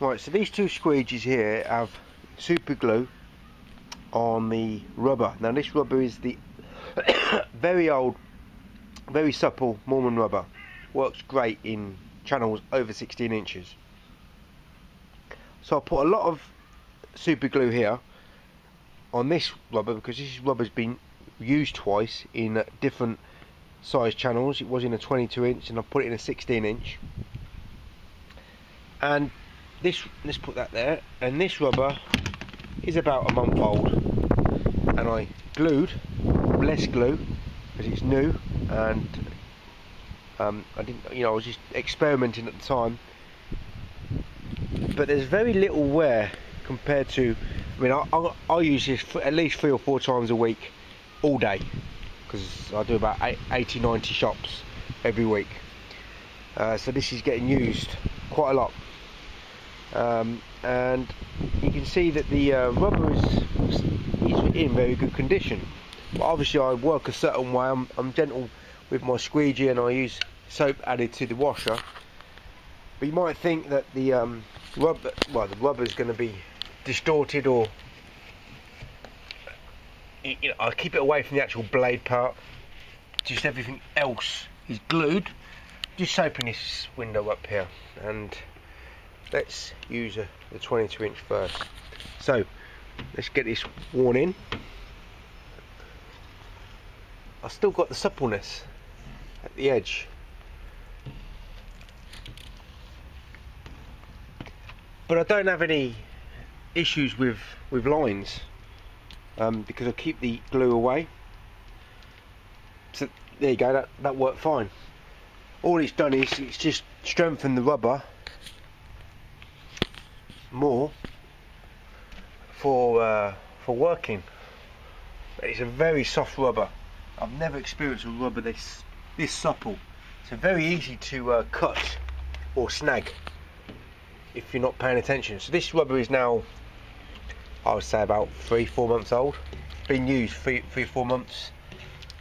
Right, so these two squeegees here have super glue on the rubber. Now this rubber is the very old, very supple Mormon rubber. Works great in channels over 16 inches. So I put a lot of super glue here on this rubber because this rubber's been used twice in different size channels. It was in a 22 inch and I put it in a 16 inch. And this, let's put that there, and this rubber is about a month old, and I glued less glue because it's new, and I didn't, I was just experimenting at the time, but there's very little wear compared to, I use this for at least 3 or 4 times a week, all day, because I do about 80-90 shops every week, so this is getting used quite a lot. And you can see that the rubber is in very good condition, but obviously I work a certain way. I'm gentle with my squeegee and I use soap added to the washer, but you might think that the rubber is going to be distorted, or I keep it away from the actual blade part. Just everything else is glued. Just soaping this window up here, and let's use the 22 inch first. So let's get this worn in. I've still got the suppleness at the edge, but I don't have any issues with lines because I keep the glue away. So there you go, that worked fine. All it's done is it's just strengthened the rubber more for working. It's a very soft rubber. I've never experienced a rubber this supple. It's very easy to cut or snag if you're not paying attention. So this rubber is now, I would say, about 3-4 months old. It's been used 3-4 months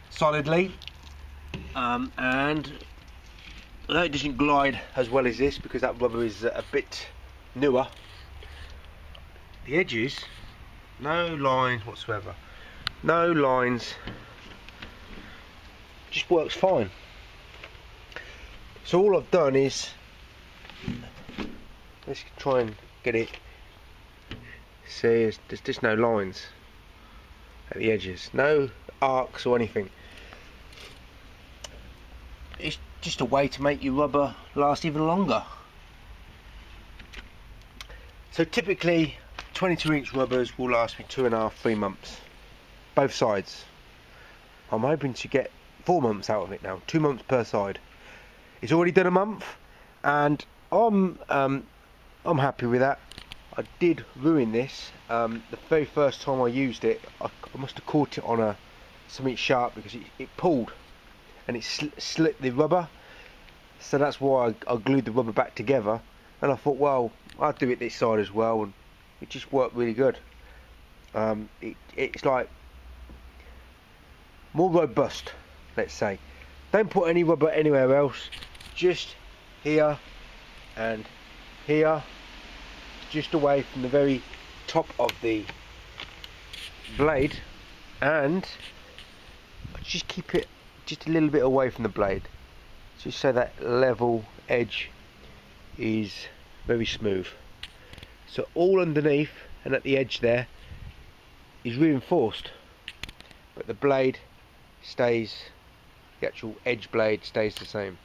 solidly, and although it doesn't glide as well as this because that rubber is a bit newer, the edges, no lines whatsoever, no lines, just works fine. So all I've done is, let's try and get it, see, there's just no lines at the edges, no arcs or anything. It's just a way to make your rubber last even longer. So typically 22 inch rubbers will last me 2.5-3 months, both sides. I'm hoping to get 4 months out of it now, 2 months per side. It's already done a month, and I'm happy with that. I did ruin this. The very first time I used it, I must have caught it on something sharp because it pulled and it slit the rubber. So that's why I glued the rubber back together, and I thought, well, I'll do it this side as well, and it just worked really good. It's like more robust, let's say. Don't put any rubber anywhere else, just here and here, just away from the very top of the blade, and just keep it just a little bit away from the blade, just so that level edge is very smooth. So all underneath and at the edge there is reinforced, but the blade stays, the actual edge blade stays the same.